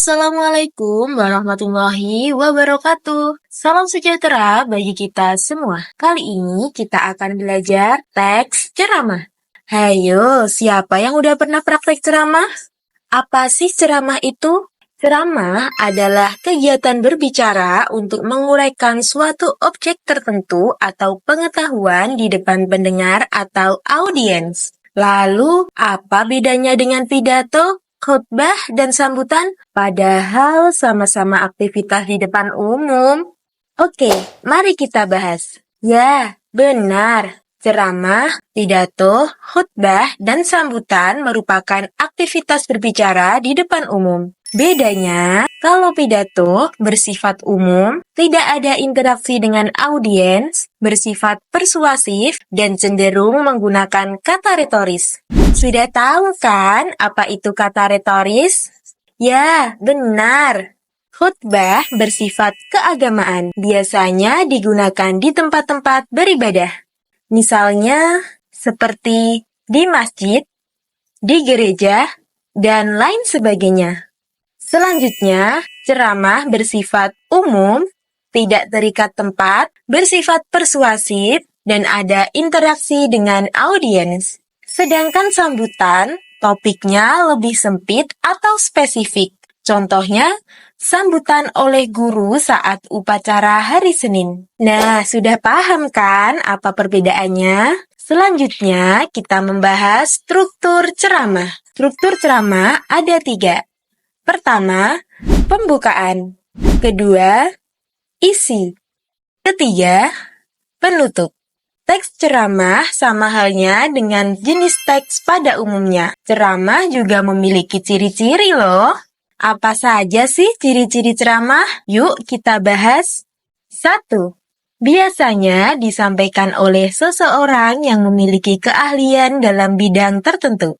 Assalamualaikum warahmatullahi wabarakatuh. Salam sejahtera bagi kita semua. Kali ini kita akan belajar teks ceramah. Hayo, siapa yang udah pernah praktek ceramah? Apa sih ceramah itu? Ceramah adalah kegiatan berbicara untuk menguraikan suatu objek tertentu atau pengetahuan di depan pendengar atau audiens. Lalu, apa bedanya dengan pidato, khutbah, dan sambutan? Padahal sama-sama aktivitas di depan umum. Oke, mari kita bahas. Ya, benar. Ceramah, pidato, khutbah, dan sambutan merupakan aktivitas berbicara di depan umum. Bedanya, kalau pidato bersifat umum, tidak ada interaksi dengan audiens, bersifat persuasif, dan cenderung menggunakan kata retoris. Sudah tahu kan apa itu kata retoris? Ya, benar. Khutbah bersifat keagamaan, biasanya digunakan di tempat-tempat beribadah. Misalnya, seperti di masjid, di gereja, dan lain sebagainya. Selanjutnya, ceramah bersifat umum, tidak terikat tempat, bersifat persuasif, dan ada interaksi dengan audiens. Sedangkan sambutan, topiknya lebih sempit atau spesifik. Contohnya, sambutan oleh guru saat upacara hari Senin. Nah, sudah paham kan apa perbedaannya? Selanjutnya, kita membahas struktur ceramah. Struktur ceramah ada 3. Pertama, pembukaan. Kedua, isi. Ketiga, penutup. Teks ceramah sama halnya dengan jenis teks pada umumnya. Ceramah juga memiliki ciri-ciri loh. Apa saja sih ciri-ciri ceramah? Yuk kita bahas. 1. Biasanya disampaikan oleh seseorang yang memiliki keahlian dalam bidang tertentu.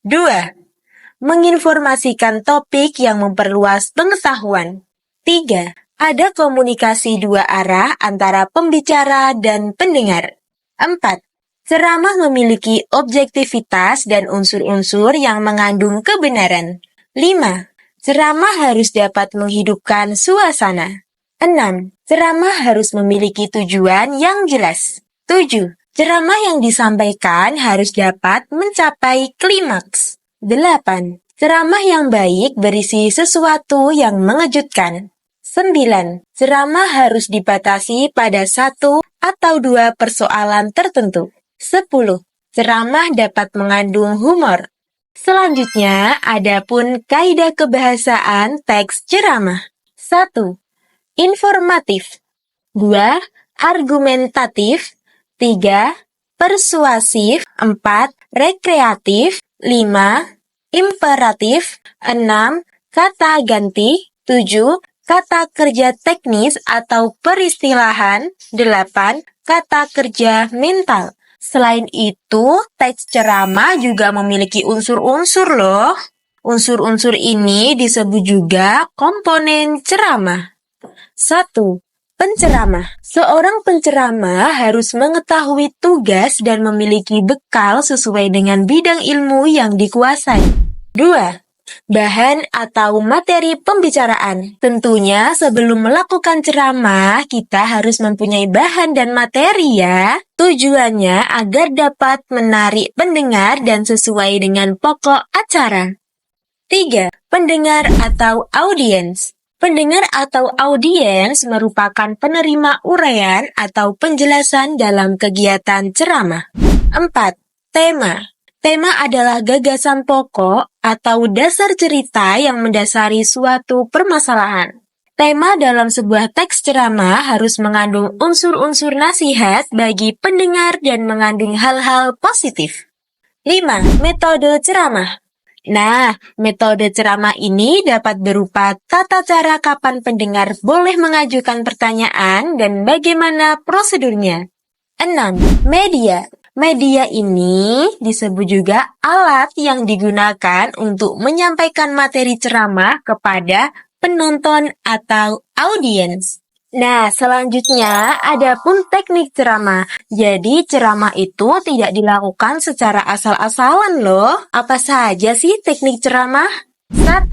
2. Menginformasikan topik yang memperluas pengetahuan. 3. Ada komunikasi 2 arah antara pembicara dan pendengar. 4. Ceramah memiliki objektivitas dan unsur-unsur yang mengandung kebenaran. 5. Ceramah harus dapat menghidupkan suasana. 6. Ceramah harus memiliki tujuan yang jelas. 7. Ceramah yang disampaikan harus dapat mencapai klimaks. 8. Ceramah yang baik berisi sesuatu yang mengejutkan. 9. Ceramah harus dibatasi pada 1 atau 2 persoalan tertentu. 10. Ceramah dapat mengandung humor. Selanjutnya, ada pun kaidah kebahasaan teks ceramah. 1. Informatif. 2. Argumentatif. 3. Persuasif. 4. Rekreatif. 5. Imperatif. 6. Kata ganti. 7. Kata kerja teknis atau peristilahan. 8. Kata kerja mental. Selain itu, teks ceramah juga memiliki unsur-unsur loh. Unsur-unsur ini disebut juga komponen ceramah. 1. Penceramah. Seorang penceramah harus mengetahui tugas dan memiliki bekal sesuai dengan bidang ilmu yang dikuasai. 2. Bahan atau materi pembicaraan. Tentunya sebelum melakukan ceramah, kita harus mempunyai bahan dan materi ya. Tujuannya agar dapat menarik pendengar dan sesuai dengan pokok acara. 3. Pendengar atau audiens. Pendengar atau audiens merupakan penerima uraian atau penjelasan dalam kegiatan ceramah. 4. Tema. Tema adalah gagasan pokok atau dasar cerita yang mendasari suatu permasalahan. Tema dalam sebuah teks ceramah harus mengandung unsur-unsur nasihat bagi pendengar dan mengandung hal-hal positif. 5. Metode ceramah. Nah, metode ceramah ini dapat berupa tata cara kapan pendengar boleh mengajukan pertanyaan dan bagaimana prosedurnya. 6. Media. Media ini disebut juga alat yang digunakan untuk menyampaikan materi ceramah kepada penonton atau audiens. Nah, selanjutnya ada pun teknik ceramah. Jadi, ceramah itu tidak dilakukan secara asal-asalan loh. Apa saja sih teknik ceramah? 1.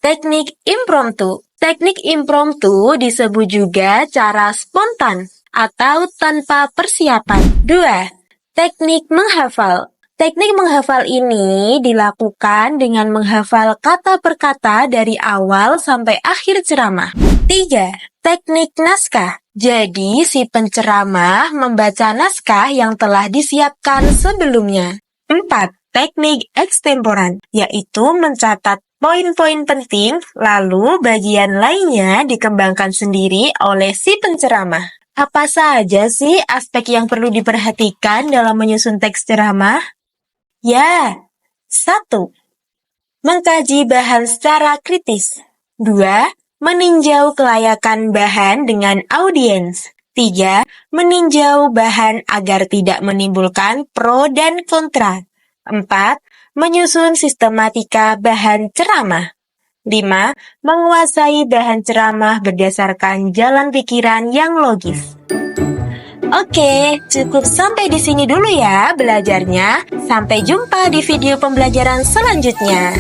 Teknik impromptu. Teknik impromptu disebut juga cara spontan atau tanpa persiapan. 2. Teknik menghafal. Teknik menghafal ini dilakukan dengan menghafal kata per kata dari awal sampai akhir ceramah. 3. Teknik naskah. Jadi, si penceramah membaca naskah yang telah disiapkan sebelumnya. 4. Teknik ekstemporan, yaitu mencatat poin-poin penting, lalu bagian lainnya dikembangkan sendiri oleh si penceramah. Apa saja sih aspek yang perlu diperhatikan dalam menyusun teks ceramah? Ya, 1. Mengkaji bahan secara kritis. 2. Meninjau kelayakan bahan dengan audiens. 3. Meninjau bahan agar tidak menimbulkan pro dan kontra. 4. Menyusun sistematika bahan ceramah. 5. Menguasai bahan ceramah berdasarkan jalan pikiran yang logis. Oke, cukup sampai di sini dulu ya belajarnya. Sampai jumpa di video pembelajaran selanjutnya.